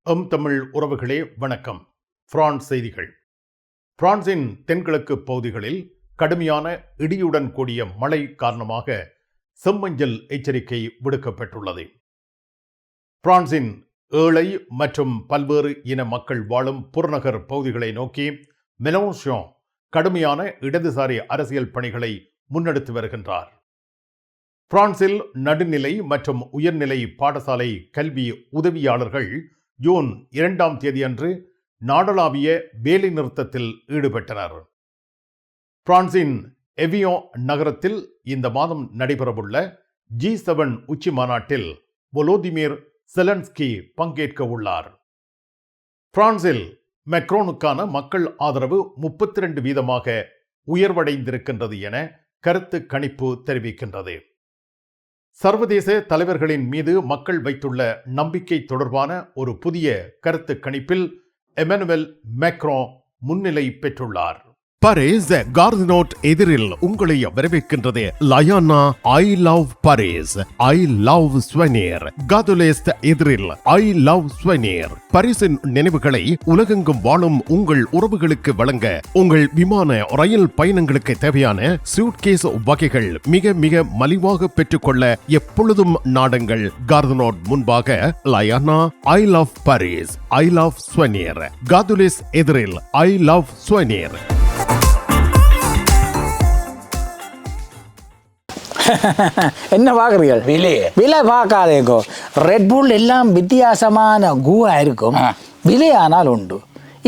தமிழ் உறவுகளே வணக்கம். பிரான்ஸ் செய்திகள். பிரான்சின் தென்கிழக்கு பகுதிகளில் கடுமையான இடியுடன் கூடிய மழை காரணமாக செம்மஞ்சள் எச்சரிக்கை விடுக்கப்பட்டுள்ளது. பிரான்சின் ஏழை மற்றும் பல்வேறு இன மக்கள் வாழும் புறநகர் பகுதிகளை நோக்கி மெலோன்சியோன் கடுமையான இடதுசாரி அரசியல் பணிகளை முன்னெடுத்து வருகின்றார். பிரான்சில் நடுநிலை மற்றும் உயர்நிலை பாடசாலை கல்வி உதவியாளர்கள் ஜூன் 2 அன்று நாடளாவிய வேலை நிறுத்தத்தில் ஈடுபட்டனர். பிரான்சின் எவியோன் நகரத்தில் இந்த மாதம் நடைபெறவுள்ள G7 உச்சி மாநாட்டில் வோலோதிமிர் செலன்ஸ்கி பங்கேற்க உள்ளார். பிரான்சில் மெக்ரோனுக்கான மக்கள் ஆதரவு 32% உயர்வடைந்திருக்கின்றது என கருத்து கணிப்பு தெரிவிக்கின்றது. சர்வதேச தலைவர்களின் மீது மக்கள் வைத்துள்ள நம்பிக்கை தொடர்பான ஒரு புதிய கருத்து கணிப்பில் எமனுவல் மேக்ரோன் முன்னிலை பெற்றுள்ளார். பாரிஸ் கார்தினோட் எதிரில் உங்களை வரவேற்கின்றது லயானா I love Paris, I love souvenir. Gare de l'Est எதிரில் ஐ லவ் ஸ்வெனிர். பாரிஸின் நினைவுகளை உலகெங்கும் வாழும் உங்கள் உறவுகளுக்கு வழங்க உங்கள் விமான ரயில் பயணங்களுக்கு தேவையான சூட்கேஸ் வகைகள் மிக மிக மலிவாக பெற்றுக்கொள்ள எப்பொழுதும் நாடுங்கள் கார்தினோட் முன்பாக லயானா I love Paris, I love souvenir. Gare de l'Est எதிரில் ஐ லவ் ஸ்வெனிர். என்ன பார்க்குறீர்கள்? விலை பார்க்காதேக்கோ. ரெட்புல் எல்லாம் வித்தியாசமான கூவா இருக்கும். விலையானால் உண்டு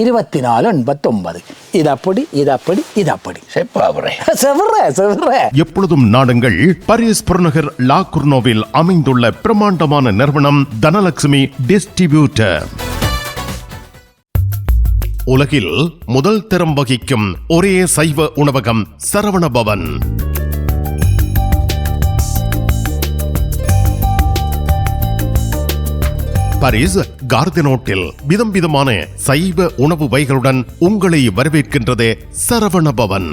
24.89. இது அப்படி இது அப்படி இது அப்படி எப்பொழுதும் நாடுங்கள் பாரிஸ் புறநகர் லா குர்னோவில் அமைந்துள்ள பிரமாண்டமான நிறுவனம் தனலட்சுமி டிஸ்ட்ரிபியூட்டர். உலகில் முதல் தரம் வகிக்கும் ஒரே சைவ உணவகம் சரவணபவன். பாரிஸ் கார்தினோட்டில் விதம் விதமான சைவ உணவு வகைகளுடன் உங்களை வரவேற்கின்றது சரவணபவன்.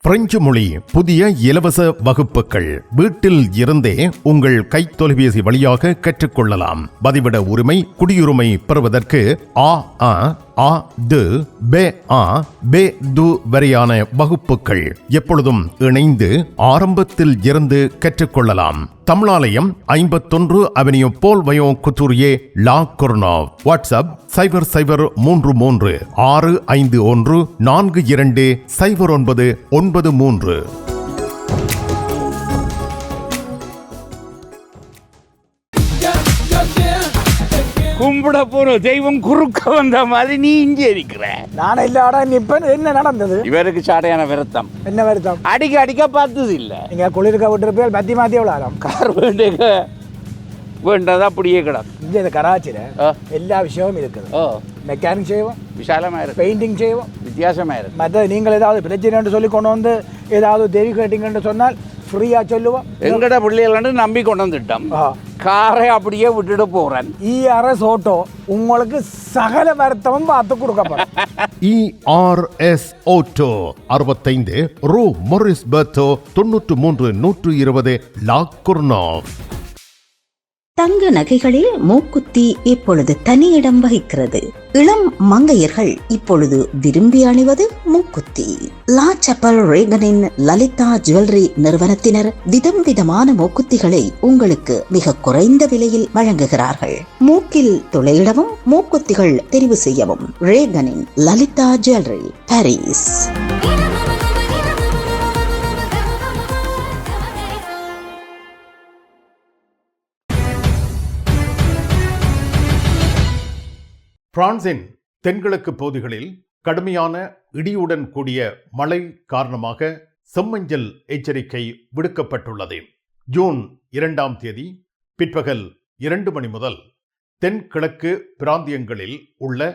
பிரெஞ்சு மொழி புதிய இலவச வகுப்புகள் வீட்டில் இருந்தே உங்கள் கைத்தொலைபேசி வழியாக கற்றுக்கொள்ளலாம். பதிவிட உரிமை, குடியுரிமை பெறுவதற்கு வரையான வகுப்புகள் எப்பொழுதும் இணைந்து ஆரம்பத்தில் இருந்து கற்றுக்கொள்ளலாம். தமிழாலயம் 51 அவென்யூ போல் வயோ குத்தூரியே லா குர்னோவ். வாட்ஸ்அப் 0033 651 420993. கும்பிட போற தெய்வம் குறுக்க வந்த மாதிரி நீ இங்கே இருக்கிற. நான் எல்லாடா நிப்பேன். என்ன நடந்தது? இவருக்கு சாடையான வருத்தம். என்ன வருத்தம்? அடிக்க பார்த்தது இல்ல. நீங்க குளிர்க்க விட்டுருப்பேன். மத்தி மாத்தி எவ்வளோ கார் வேண்டதா அப்படியே கிடக்கும். இங்கே இந்த கராச்சியில் எல்லா விஷயமும் இருக்குது. மெக்கானிக் செய்வோம், விசாலமா இருக்கு. பெயிண்டிங் செய்வோம், வித்தியாசமா இருக்கு. மற்ற நீங்கள் ஏதாவது பிரச்சனை சொல்லி கொண்டு வந்து ஏதாவது தேவி கேட்டிங்கன்னு சொன்னால் ஃப்ரீயா சொல்லுவோம். எங்கட பிள்ளைகள் நம்பி கொண்டு வந்துட்டோம். காரை அப்படியே விட்டுட்டு போறேன். ERS ஆட்டோ உங்களுக்கு சகல வருத்தமும் பார்த்து கொடுக்கப்படும். ERS ஆட்டோ 65 ரூ மொரிஸ் பெர்தோ 93 120 லா குர்னோவ். தங்க நகைகளில் மூக்குத்தி இப்பொழுது தனி இடம் வகிக்கிறது. இளம் மங்கையர்கள் இப்பொழுது விரும்பி அணிவது மூக்குத்தி. லா சப்பல் ரேகனின் லலிதா ஜுவல்லரி நிறுவனத்தினர் விதம் விதமான மூக்குத்திகளை உங்களுக்கு மிக குறைந்த விலையில் வழங்குகிறார்கள். மூக்கில் துளையிடவும் மூக்குத்திகள் தெரிவு செய்யவும் ரேகனின் லலிதா ஜுவல்லரி, பாரிஸ். பிரான்சின் தென்கிழக்கு பகுதிகளில் கடுமையான இடியுடன் கூடிய மழை காரணமாக செம்மஞ்சள் எச்சரிக்கை விடுக்கப்பட்டுள்ளது. ஜூன் 2 பிற்பகல் 2 மணி முதல் தென்கிழக்கு பிராந்தியங்களில் உள்ள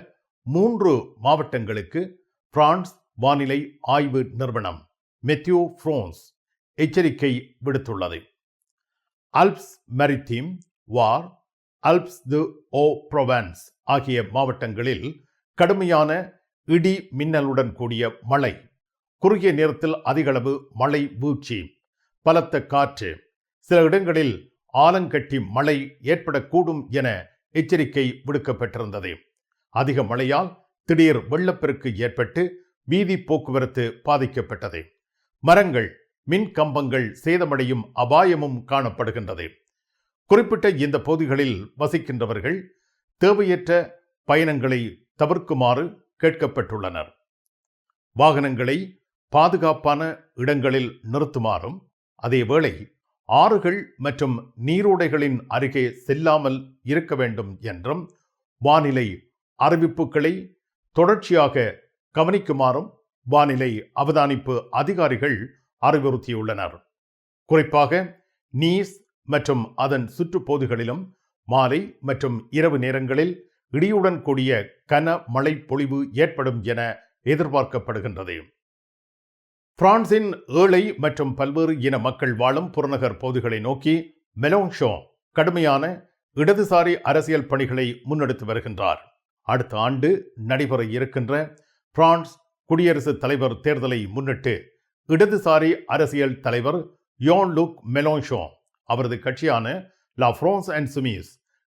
3 மாவட்டங்களுக்கு பிரான்ஸ் வானிலை ஆய்வு நிறுவனம் மெத்தியோ ஃப்ரான்ஸ் எச்சரிக்கை விடுத்துள்ளது. அல்ப்ஸ் மேரித்தீம், வார், அல்ப்ஸ் து ஓ புரோவன்ஸ் ஆகிய மாவட்டங்களில் கடுமையான இடி மின்னலுடன் கூடிய மழை, குறுகிய நேரத்தில் அதிகளவு மழை வீழ்ச்சி, பலத்த காற்று, சில இடங்களில் ஆலங்கட்டி மழை ஏற்படக்கூடும் என எச்சரிக்கை விடுக்கப்பட்டிருந்தது. அதிக மழையால் திடீர் வெள்ளப்பெருக்கு ஏற்பட்டு வீதி போக்குவரத்து பாதிக்கப்பட்டது. மரங்கள், மின் கம்பங்கள் சேதமடையும் அபாயமும் காணப்படுகின்றது. குறிப்பிட்ட இந்த பகுதிகளில் வசிக்கின்றவர்கள் தேவையற்ற பயணங்களை தவிர்க்குமாறு கேட்கப்பட்டுள்ளனர். வாகனங்களை பாதுகாப்பான இடங்களில் நிறுத்துமாறும், அதேவேளை ஆறுகள் மற்றும் நீரோடைகளின் அருகே செல்லாமல் இருக்க வேண்டும் என்றும் வானிலை அறிவிப்புகளை தொடர்ச்சியாக கவனிக்குமாறும் வானிலை அவதானிப்பு அதிகாரிகள் அறிவுறுத்தியுள்ளனர். குறிப்பாக நீஸ் மற்றும் அதன் சுற்றுப்பகுதிகளிலும் மாலை மற்றும் இரவு நேரங்களில் இடியுடன் கூடிய கன மழை பொழிவு ஏற்படும் என எதிர்பார்க்கப்படுகின்றது. பிரான்சின் ஏழை மற்றும் பல்வேறு இன மக்கள் வாழும் புறநகர் பகுதிகளை நோக்கி மெலோன்ஷோன் கடுமையான இடதுசாரி அரசியல் பணிகளை முன்னெடுத்து வருகின்றார். அடுத்த ஆண்டு நடைபெற இருக்கின்ற பிரான்ஸ் குடியரசுத் தலைவர் தேர்தலை முன்னிட்டு இடதுசாரி அரசியல் தலைவர் யோன்-லுக் மெலோன்ஷோன் அவரது கட்சியான லா ஃப்ரான்ஸ் இன்சூமிஸ்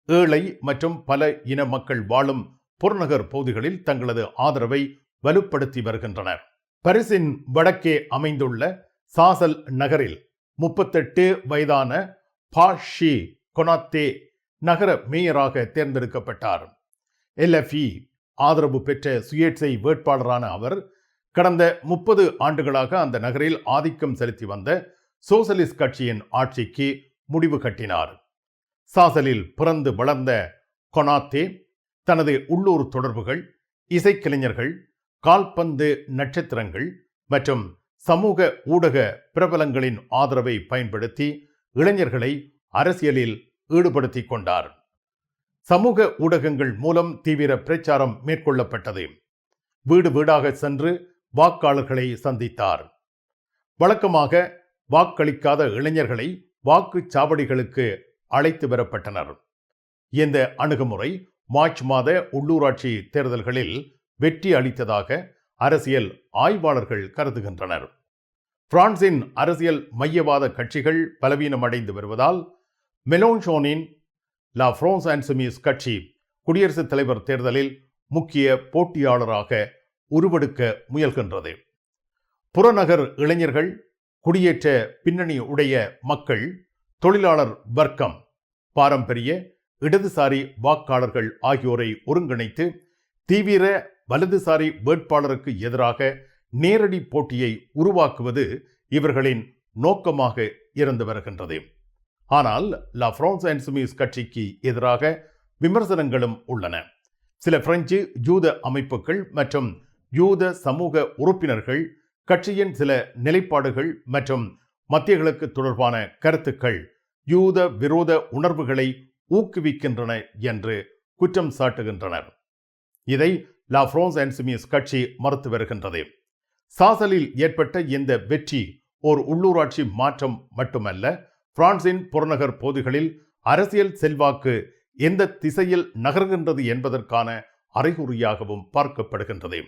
ஏழை மற்றும் பல இன மக்கள் வாழும் புறநகர் பகுதிகளில் தங்களது ஆதரவை வலுப்படுத்தி வருகின்றனர். பாரிஸின் வடக்கே அமைந்துள்ள சாசல் நகரில் 38 வயதான பாஷி கொனாத்தே நகர மேயராக தேர்ந்தெடுக்கப்பட்டார். LFI ஆதரவு பெற்ற சுயேட்சை வேட்பாளரான அவர் கடந்த 30 ஆண்டுகளாக அந்த நகரில் ஆதிக்கம் செலுத்தி வந்த சோசலிஸ்ட் கட்சியின் ஆட்சிக்கு முடிவு கட்டினார். சாசலில் பிறந்து வளர்ந்த கொனாத்தே தனது உள்ளூர் தொடர்புகள், இசைக்கலைஞர்கள், கால்பந்து நட்சத்திரங்கள் மற்றும் சமூக ஊடக பிரபலங்களின் ஆதரவை பயன்படுத்தி இளைஞர்களை அரசியலில் ஈடுபடுத்திக் கொண்டார். சமூக ஊடகங்கள் மூலம் தீவிர பிரச்சாரம் மேற்கொள்ளப்பட்டது. வீடு வீடாக சென்று வாக்காளர்களை சந்தித்தார். வழக்கமாக வாக்களிக்காத இளைஞர்களை வாக்குச்சாவடிகளுக்கு அழைத்து வரப்பட்டனர். இந்த அணுகுமுறை மார்ச் மாத உள்ளூராட்சி தேர்தல்களில் வெற்றி அளித்ததாக அரசியல் ஆய்வாளர்கள் கருதுகின்றனர். பிரான்சின் அரசியல் மையவாத கட்சிகள் பலவீனமடைந்து வருவதால் மெலோன்ஷோனின் லா ஃப்ரான்ஸ் இன்சூமிஸ் கட்சி குடியரசுத் தலைவர் தேர்தலில் முக்கிய போட்டியாளராக உருவெடுக்க முயல்கின்றது. புறநகர் இளைஞர்கள், குடியேற்ற பின்னணி உடைய மக்கள், தொழிலாளர் வர்க்கம், பாரம்பரிய இடதுசாரி வாக்காளர்கள் ஆகியோரை ஒருங்கிணைத்து தீவிர வலதுசாரி வேட்பாளருக்கு எதிராக நேரடி போட்டியை உருவாக்குவது இவர்களின் நோக்கமாக இருந்து வருகின்றது. ஆனால் லா ஃப்ரான்ஸ் இன்சூமிஸ் கட்சிக்கு எதிராக விமர்சனங்களும் உள்ளன. சில பிரெஞ்சு யூத அமைப்புகள் மற்றும் யூத சமூக உறுப்பினர்கள் கட்சியின் சில நிலைப்பாடுகள் மற்றும் மத்திய கிழக்கு தொடர்பான கருத்துக்கள் யூத விரோத உணர்வுகளை ஊக்குவிக்கின்றன என்று குற்றம் சாட்டுகின்றனர். இதை லா ஃப்ரான்ஸ் இன்சூமிஸ் கட்சி மறுத்து வருகின்றது. சாசலில் ஏற்பட்ட இந்த வெற்றி ஓர் உள்ளூராட்சி மாற்றம் மட்டுமல்ல, பிரான்சின் புறநகர் பகுதிகளில் அரசியல் செல்வாக்கு எந்த திசையில் நகர்கின்றது என்பதற்கான அறிகுறியாகவும் பார்க்கப்படுகின்றது.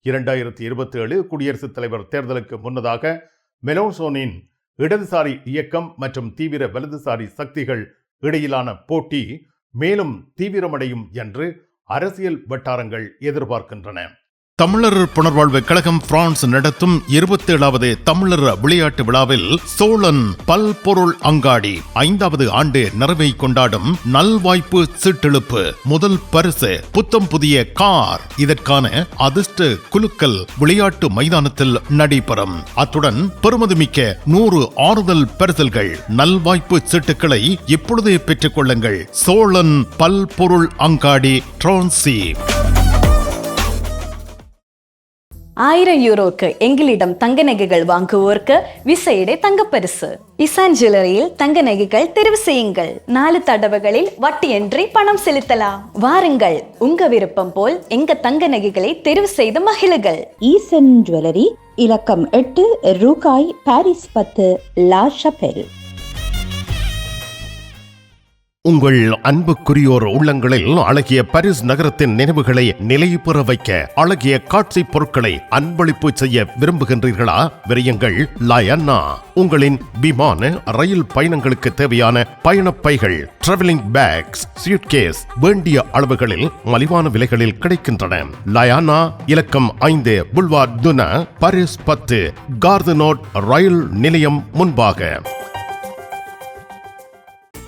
2027 குடியரசுத் தலைவர் தேர்தலுக்கு முன்னதாக மெலோன்ஷோனின் இடதுசாரி இயக்கம் மற்றும் தீவிர வலதுசாரி சக்திகள் இடையிலான போட்டி மேலும் தீவிரமடையும் என்று அரசியல் வட்டாரங்கள் எதிர்பார்க்கின்றன. தமிழர் புனர்வாழ்வு கழகம் பிரான்ஸ் நடத்தும் 27வது தமிழர் விளையாட்டு விழாவில் சோழன் பல்பொருள் அங்காடி 5வது ஆண்டு நிறைவை கொண்டாடும் நல்வாய்ப்பு சீட்டெழுப்பு. முதல் பரிசு புத்தம் புதிய கார். இதற்கான அதிர்ஷ்ட குலுக்கல் விளையாட்டு மைதானத்தில் நடைபெறும். அத்துடன் பெறுமதிமிக்க 100 ஆறுதல் பரிசல்கள். நல்வாய்ப்பு சீட்டுக்களை இப்பொழுதே பெற்றுக் கொள்ளுங்கள். சோழன் பல்பொருள் அங்காடி, ட்ரோன்சி. 1000 யூரோக்கு எங்களிடம் தங்க நகைகள் வாங்குவோருக்கு விசேட தங்கப்பரிசு. இசான் ஜுவல்லரியில் தங்க நகைகள் தெரிவு செய்யுங்கள். 4 தடவைகளில் வட்டியின்றி பணம் செலுத்தலாம். வாருங்கள், உங்க விருப்பம் போல் எங்க தங்க நகைகளை தெரிவு செய்து மகிழுங்கள். ஈசன் ஜுவல்லரி, இலக்கம் 8, ரூகாய், பாரிஸ் 10, லா ஷபெல். உங்கள் அன்புக்குரியோர் உள்ளங்களில் அழகிய பாரிஸ் நகரத்தின் நினைவுகளை நிலைபெற வைக்க அழகிய காட்சி பொருட்களை அன்பளிப்பு செய்ய விரும்புகின்றீர்களா? விரையுங்கள் லயன்னா. உங்களின் விமான ரயில் பயணங்களுக்கு தேவையான பயணப்பைகள், டிராவலிங் பேக்ஸ், சூட்கேஸ் வேண்டிய அளவுகளில் மலிவான விலைகளில் கிடைக்கின்றன. லயானா இலக்கம் 5 புல்வார்ட் துனா, பாரிஸ் 10, கார்தனோட் ரயில் நிலையம் முன்பாக.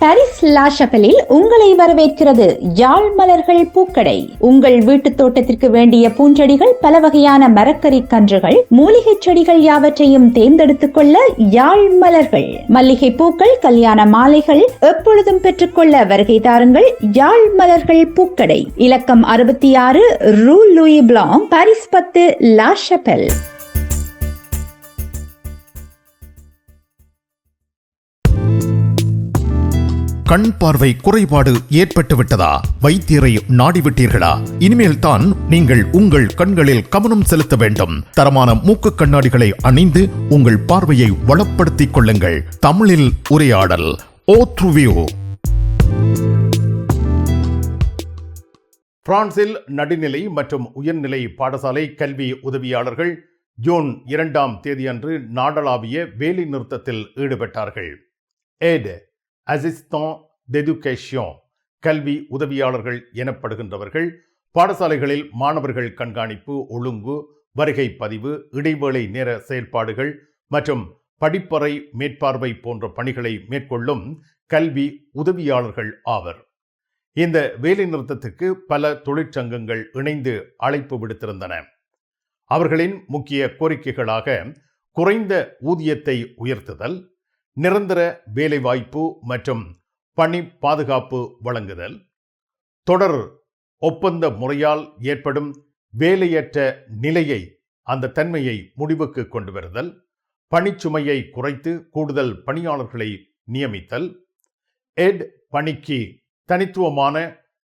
பாரிஸ் லா ஷப்பலில் உங்களை வரவேற்கிறது யாழ் மலர்கள் பூக்கடை. உங்கள் வீட்டு தோட்டத்திற்கு வேண்டிய பூஞ்செடிகள், பல வகையான மரக்கறி கன்றுகள், மூலிகை செடிகள் யாவற்றையும் தேர்ந்தெடுத்துக் கொள்ள யாழ் மலர்கள். மல்லிகை பூக்கள், கல்யாண மாலைகள் எப்பொழுதும் பெற்றுக்கொள்ள வருகை தாருங்கள் யாழ் மலர்கள் பூக்கடை. இலக்கம் 66 ரூ லூயி பிளாங், பாரிஸ் 10, லா ஷப்பல். கண் பார்வை குறைபாடு ஏற்பட்டு விட்டதா? வைத்தியரை நாடிவிட்டீர்களா? இனிமேல் தான் நீங்கள் உங்கள் கண்களில் கவனம் செலுத்த வேண்டும். தரமான மூக்கு கண்ணாடிகளை அணிந்து உங்கள் பார்வையை வளப்படுத்திக் கொள்ளுங்கள். தமிழில் உரையாடல் ஓத்ருவியூ. பிரான்சில் நடுநிலை மற்றும் உயர்நிலை பாடசாலை கல்வி உதவியாளர்கள் ஜூன் 2ஆம் தேதியன்று நாடளாவிய வேலை நிறுத்தத்தில் ஈடுபட்டார்கள். ஏட் அசிஸ்டன்ட் டெடுகேஷன் கல்வி உதவியாளர்கள் எனப்படுகின்றவர்கள் பாடசாலைகளில் மாணவர்கள் கண்காணிப்பு, ஒழுங்கு, வருகை பதிவு, இடைவேளை நேர செயல்பாடுகள் மற்றும் படிப்பறை மேற்பார்வை போன்ற பணிகளை மேற்கொள்ளும் கல்வி உதவியாளர்கள் ஆவர். இந்த வேலை நிறுத்தத்துக்கு பல தொழிற்சங்கங்கள் இணைந்து அழைப்பு விடுத்திருந்தன. அவர்களின் முக்கிய கோரிக்கைகளாக குறைந்த ஊதியத்தை உயர்த்துதல், நிரந்தர வேலைவாய்ப்பு மற்றும் பணி பாதுகாப்பு வழங்குதல், தொடர் ஒப்பந்த முறையால் ஏற்படும் வேலையற்ற நிலையை அந்த தன்மையை முடிவுக்கு கொண்டு வருதல், பணிச்சுமையை குறைத்து கூடுதல் பணியாளர்களை நியமித்தல், எட் பணிக்கு தனித்துவமான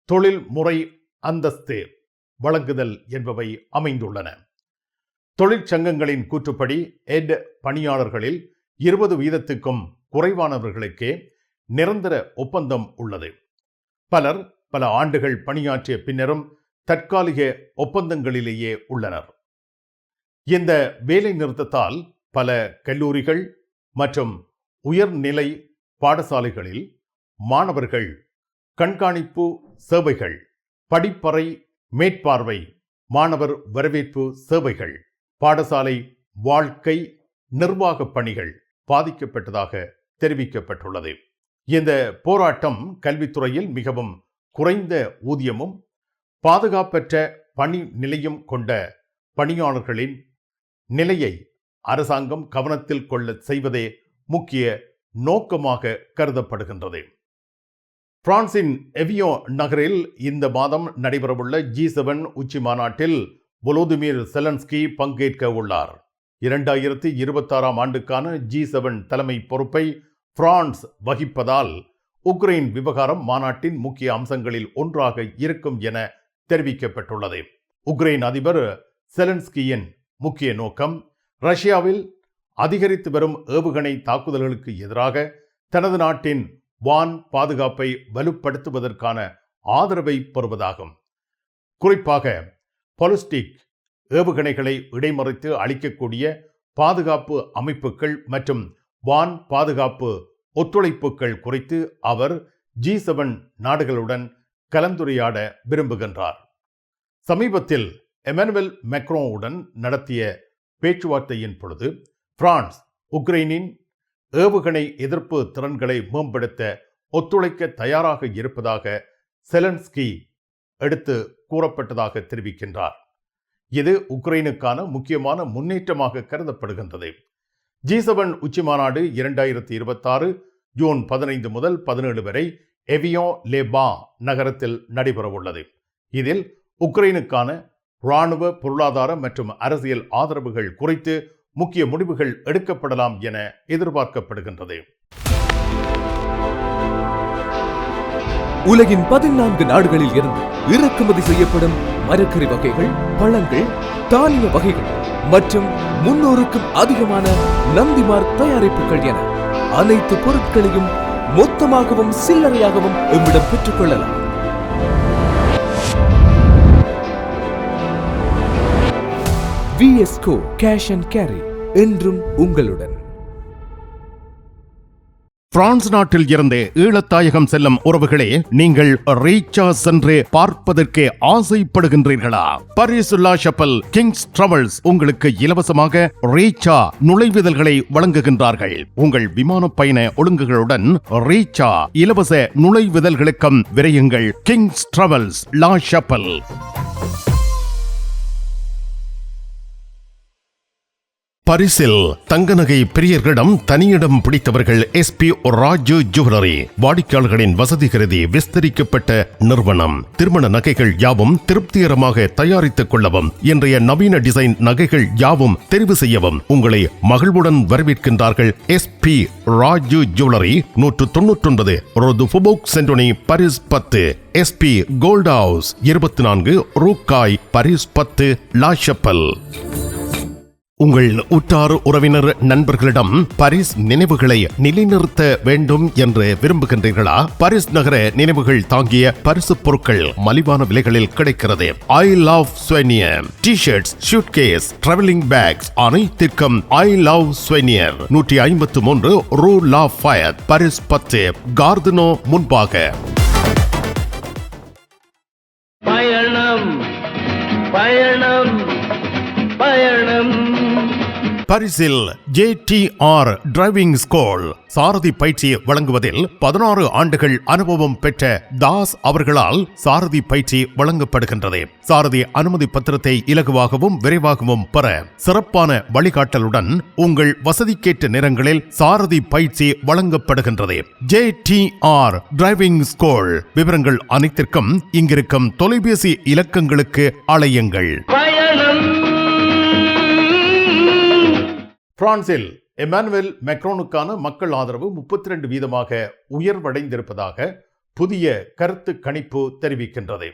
தொழில் முறை அந்தஸ்து வழங்குதல் என்பவை அமைந்துள்ளன. தொழிற்சங்கங்களின் கூற்றுப்படி எட் பணியாளர்களில் 20% குறைவானவர்களுக்கே நிரந்தர ஒப்பந்தம் உள்ளது. பலர் பல ஆண்டுகள் பணியாற்றிய பின்னரும் தற்காலிக ஒப்பந்தங்களிலேயே உள்ளனர். இந்த வேலை நிறுத்தத்தால் பல கல்லூரிகள் மற்றும் உயர்நிலை பாடசாலைகளில் மாணவர்கள் கண்காணிப்பு சேவைகள், படிப்பறை மேற்பார்வை, மாணவர் வரவேற்பு சேவைகள், பாடசாலை வாழ்க்கை நிர்வாக பணிகள் பாதிக்கப்பட்டதாக தெரிவிக்கப்பட்டுள்ளது. இந்த போராட்டம் கல்வித்துறையில் மிகவும் குறைந்த ஊதியமும் பாதுகாப்பற்ற பணி நிலையும் கொண்ட பணியாளர்களின் நிலையை அரசாங்கம் கவனத்தில் கொள்ள செய்வதே முக்கிய நோக்கமாக கருதப்படுகின்றது. பிரான்சின் எவியோன் நகரில் இந்த மாதம் நடைபெறவுள்ள G7 உச்சி மாநாட்டில் வோலோதிமிர் செலன்ஸ்கி பங்கேற்க உள்ளார். 2026ஆம் ஆண்டுக்கான G7 தலைமை பொறுப்பை பிரான்ஸ் வகிப்பதால் உக்ரைன் விவகாரம் மாநாட்டின் முக்கிய அம்சங்களில் ஒன்றாக இருக்கும் என தெரிவிக்கப்பட்டுள்ளது. உக்ரைன் அதிபர் செலன்ஸ்கியின் முக்கிய நோக்கம் ரஷ்யாவில் அதிகரித்து வரும் ஏவுகணை தாக்குதல்களுக்கு எதிராக தனது நாட்டின் வான் பாதுகாப்பை வலுப்படுத்துவதற்கான ஆதரவை பெறுவதாகும். குறிப்பாக பாலிஸ்டிக் ஏவுகணைகளை இடைமறித்து அளிக்கக்கூடிய பாதுகாப்பு அமைப்புகள் மற்றும் வான் பாதுகாப்பு ஒத்துழைப்புகள் குறித்து அவர் G7 நாடுகளுடன் கலந்துரையாட விரும்புகின்றார். சமீபத்தில் எமனுவல் மேக்ரோனுடன் நடத்திய பேச்சுவார்த்தையின் பொழுது பிரான்ஸ் உக்ரைனின் ஏவுகணை எதிர்ப்பு திறன்களை மேம்படுத்த ஒத்துழைக்க தயாராக இருப்பதாக செலன்ஸ்கி எடுத்து கூறப்பட்டதாக தெரிவிக்கின்றார். இது உக்ரைனுக்கான முக்கியமான முன்னேற்றமாக கருதப்படுகின்றது. G7 உச்சி மாநாடு 2026 ஜூன் 15 முதல் 17 வரை எவியோன் லேபா நகரத்தில் நடைபெறவுள்ளது. இதில் உக்ரைனுக்கான இராணுவ, பொருளாதார மற்றும் அரசியல் ஆதரவுகள் குறித்து முக்கிய முடிவுகள் எடுக்கப்படலாம் என எதிர்பார்க்கப்படுகின்றது. உலகின் 14 நாடுகளில் இருந்து இறக்குமதி செய்யப்படும் மரக்கறி வகைகள், பழங்கள், தானிய வகைகள் மற்றும் 300க்கும் அதிகமான நந்திமார் தயாரிப்புகள் என அனைத்து பொருட்களையும் மொத்தமாகவும் சில்லறையாகவும் எம்மிடம் பெற்றுக்கொள்ளலாம். VSCO கேஷ் அண்ட் கேரி என்றும் உங்களுடன். பிரான்ஸ் நாட்டில் இருந்து ஈழத்தாயகம் செல்லும் உறவுகளே, நீங்கள் ரீச்சா சென்று பார்ப்பதற்கு ஆசைப்படுகின்றீர்களா? பாரிஸ் லா ஷப்பல் கிங்ஸ் டிராவல்ஸ் உங்களுக்கு இலவசமாக ரீச்சா நுழைவுதல்களை வழங்குகின்றார்கள். உங்கள் விமான பயண ஒழுங்குகளுடன் ரீச்சா இலவச நுழைவுதல்களுக்கும் விரையுங்கள். கிங்ஸ் டிராவல்ஸ் லா ஷப்பல். பரிசில் தங்க நகை பிரியர்களிடம் தனியிடம் பிடித்தவர்கள் SP ராஜு ஜுவல்லரி. வாடிக்கையாளர்களின் வசதி கருதி விஸ்தரிக்கப்பட்ட நிறுவனம். திருமண நகைகள் யாவும் திருப்திகரமாக தயாரித்துக் கொள்ளவும், இன்றைய நவீன டிசைன் நகைகள் யாவும் தெரிவு செய்யவும் உங்களை மகிழ்வுடன் வரவேற்கின்றார்கள். SP ராஜு ஜுவல்லரி, 199 ரோது ஃபுபோக் சென்டோனி, பாரிஸ் 10. SP கோல்ட் ஹவுஸ், 24 ரூகாய், பாரிஸ் 10, லா ஷப்பல். உங்கள் உற்றார் உறவினர் நண்பர்களிடம் பாரிஸ் நினைவுகளை நிலைநிறுத்த வேண்டும் என்று விரும்புகின்றீர்களா? பாரிஸ் நகர நினைவுகள் தாங்கிய பரிசு பொருட்கள் மலிவான விலைகளில் கிடைக்கிறது. I love souvenir T-shirts, suitcase, travelling packs அனைத்திற்கும் ஐ லவ் ஸ்வெனியர். 153 ரூ லா ஃபயத், பாரிஸ் 10, கார்தனோ முன்பாக. பயணம் பயணம் பயணம். பாரிஸில் JTR டிரைவிங் ஸ்கூல் சாரதி பயிற்சி வழங்குவதில் 16 ஆண்டுகள் அனுபவம் பெற்ற தாஸ் அவர்களால் சாரதி பயிற்சி வழங்கப்படுகின்றது. சாரதி அனுமதி பத்திரத்தை இலகுவாகவும் விரைவாகவும் பெற சிறப்பான வழிகாட்டலுடன் உங்கள் வசதிக்கேற்ற நேரங்களில் சாரதி பயிற்சி வழங்கப்படுகின்றது. JTR driving school. விவரங்கள் அனைத்திற்கும் இங்கிருக்கும் தொலைபேசி இலக்கங்களுக்கு அழையுங்கள். பிரான்சில் எமானுவேல் மேக்ரோனுக்கான மக்கள் ஆதரவு 32% உயர்வடைந்திருப்பதாக புதிய கருத்து கணிப்பு தெரிவிக்கின்றது.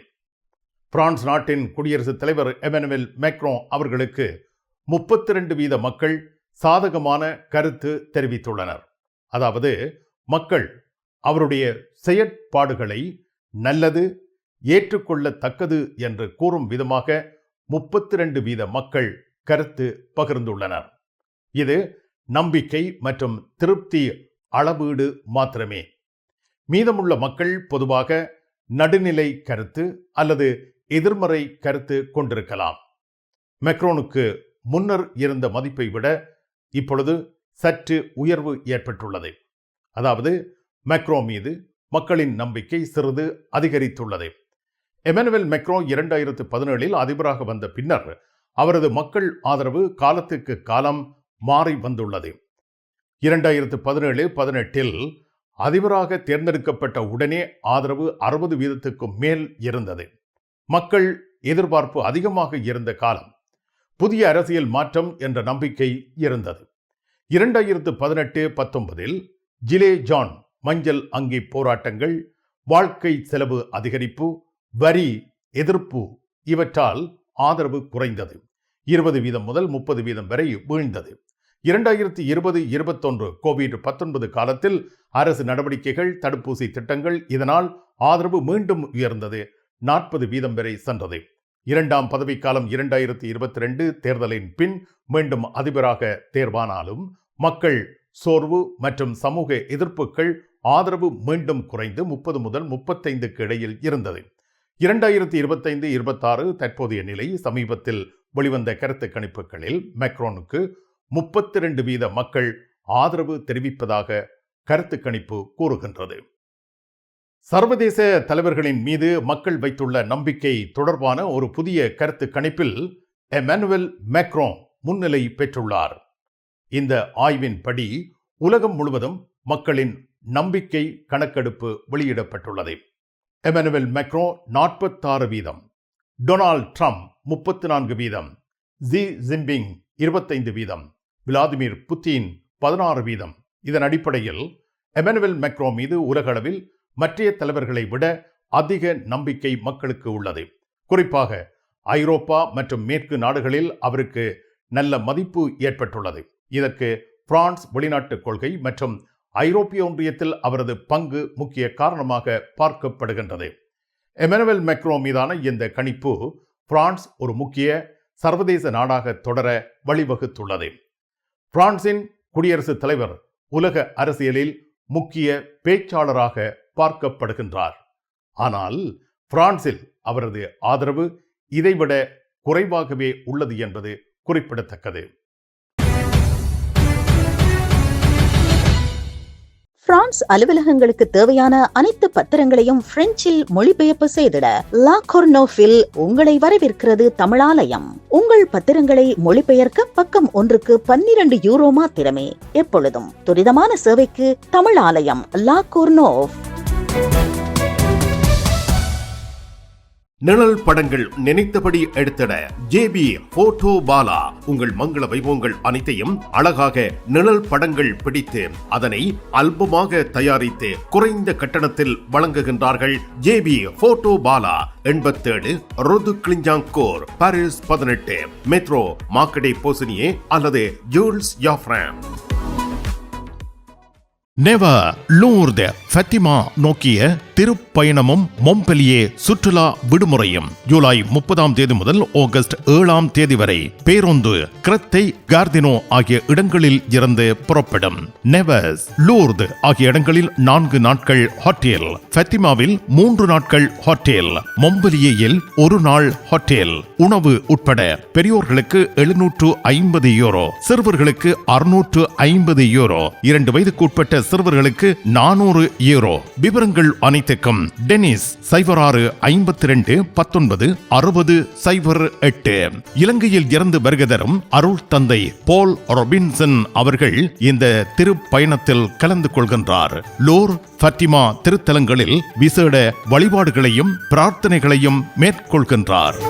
பிரான்ஸ் நாட்டின் குடியரசுத் தலைவர் எமானுவேல் மேக்ரோ அவர்களுக்கு 32% மக்கள் சாதகமான கருத்து தெரிவித்துள்ளனர். அதாவது மக்கள் அவருடைய செயற்பாடுகளை நல்லது, ஏற்றுக்கொள்ளத்தக்கது என்று கூறும் விதமாக 32% மக்கள் கருத்து பகிர்ந்துள்ளனர். இது நம்பிக்கை மற்றும் திருப்தி அளவீடு மாத்திரமே. மீதமுள்ள மக்கள் பொதுவாக நடுநிலை கருத்து அல்லது எதிர்மறை கருத்து கொண்டிருக்கலாம். மேக்ரோனுக்கு முன்னர் இருந்த மதிப்பை விட இப்பொழுது சற்று உயர்வு ஏற்பட்டுள்ளது. அதாவது மேக்ரோ மீது மக்களின் நம்பிக்கை சிறிது அதிகரித்துள்ளது. எமானுவேல் மேக்ரோ 2017 அதிபராக வந்த பின்னர் அவரது மக்கள் ஆதரவு காலத்துக்கு காலம் மாறி வந்துள்ளது. 2017-18 அதிபராக தேர்ந்தெடுக்கப்பட்ட உடனே ஆதரவு 60% மேல் இருந்தது. மக்கள் எதிர்பார்ப்பு அதிகமாக இருந்த காலம். புதிய அரசியல் மாற்றம் என்ற நம்பிக்கை இருந்தது. 2018-19 ஜிலே ஜான் மஞ்சள் அங்கி போராட்டங்கள், வாழ்க்கை செலவு அதிகரிப்பு, வரி எதிர்ப்பு இவற்றால் ஆதரவு குறைந்தது. 20% முதல் 30% வரை வீழ்ந்தது. 2020-21 COVID-19 காலத்தில் அரசு நடவடிக்கைகள், தடுப்பூசி திட்டங்கள், இதனால் ஆதரவு மீண்டும் உயர்ந்தது. 40% வரை சென்றது. இரண்டாம் பதவிக்காலம் 2022 தேர்தலின் பின் மீண்டும் அதிபராக தேர்வானாலும் மக்கள் சோர்வு மற்றும் சமூக எதிர்ப்புகள் ஆதரவு மீண்டும் குறைந்து 30 முதல் 35க்கு இடையில் இருந்தது. 2025-26 தற்போதைய நிலை. சமீபத்தில் வெளிவந்த கருத்து கணிப்புகளில் மேக்ரோனுக்கு 32% மக்கள் ஆதரவு தெரிவிப்பதாக கருத்து கணிப்பு கூறுகின்றது. சர்வதேச தலைவர்களின் மீது மக்கள் வைத்துள்ள நம்பிக்கை தொடர்பான ஒரு புதிய கருத்து கணிப்பில் எமானுவேல் மேக்ரோ முன்னிலை பெற்றுள்ளார். இந்த ஆய்வின்படி உலகம் முழுவதும் மக்களின் நம்பிக்கை கணக்கெடுப்பு வெளியிடப்பட்டுள்ளது. Emmanuel macro 46%, Donald Trump 34%, Xi Jinping 25%, Vladimir Putin 16%. இதன் அடிப்படையில் எமானுவேல் மேக்ரோ மீது உலகளவில் மற்ற தலைவர்களை விட அதிக நம்பிக்கை மக்களுக்கு உள்ளது. குறிப்பாக ஐரோப்பா மற்றும் மேற்கு நாடுகளில் அவருக்கு நல்ல மதிப்பு ஏற்பட்டுள்ளது. இதற்கு பிரான்ஸ் வெளிநாட்டு கொள்கை மற்றும் ஐரோப்பிய ஒன்றியத்தில் அவரது பங்கு முக்கிய காரணமாக பார்க்கப்படுகின்றது. எமனுவல் மேக்ரோ மீதான இந்த கணிப்பு பிரான்ஸ் ஒரு முக்கிய சர்வதேச நாடாக தொடர வழிவகுத்துள்ளது. பிரான்சின் குடியரசுத் தலைவர் உலக அரசியலில் முக்கிய பேச்சாளராக பார்க்கப்படுகின்றார். ஆனால் பிரான்சில் அவரது ஆதரவு இதைவிட குறைவாகவே உள்ளது என்பது குறிப்பிடத்தக்கது. பிரான்ஸ் அலுவலகங்களுக்கு தேவையான அனைத்து பத்திரங்களையும் பிரெஞ்சில் மொழிபெயர்ப்பு செய்திட லா கொர்னோஃபில் உங்களை வரவேற்கிறது தமிழாலயம். உங்கள் பத்திரங்களை மொழிபெயர்க்க பக்கம் ஒன்றுக்கு 12 யூரோ மாத்திரமே. எப்பொழுதும் துரிதமான சேவைக்கு தமிழாலயம் லா கொர்னோஃப். நிழல் படங்கள் நினைத்தபடி எடுத்திட ஜேபி போட்டோ பாலா. உங்கள் மங்கள வைபவங்கள் அனைத்தையும் அழகாக நிழல் படங்கள் பிடித்து அதனை ஆல்பமாக தயாரித்து குறைந்த கட்டணத்தில் வழங்குகின்றார்கள். ஜேபி போட்டோ பாலா 87 ரோது கிளிஞ்சாங்கோர், பாரிஸ் 18, மெட்ரோ மார்க்கடே போசினியே அல்லது Jules Joffrin. Nevers Lourdes Fatima நோக்கிய திருப்பயணமும் மொம்பெலியே சுற்றுலா விடுமுறையும் ஜூலை 30 முதல் ஆகஸ்ட் 7 வரை பேருந்து கிரத்தை கார்தினோ ஆகிய இடங்களில் இருந்து புறப்படும். நெவர்ஸ் லூர்து ஆகிய இடங்களில் 4 நாட்கள் ஹோட்டல், ஃபத்திமாவில் 3 நாட்கள் ஹோட்டல், மொம்பெலியேயில் 1 நாள் ஹோட்டல். உணவு உட்பட பெரியோர்களுக்கு 750 யூரோ, சிறுவர்களுக்கு 650 யூரோ, 2 வயதுக்கு உட்பட்ட சிறுவர்களுக்கு 400 யூரோ. விவரங்கள் அனைத்துக்கும் டெனிஸ் 06 52 19 60 08. இலங்கையில் இருந்து வருகை தரும் அருள் தந்தை போல் ரொபின்சன் அவர்கள் இந்த திருப்பயணத்தில் கலந்து கொள்கின்றார். லூர் ஃபத்திமா திருத்தலங்களில் விசேட வழிபாடுகளையும் பிரார்த்தனைகளையும் மேற்கொள்கின்றார்.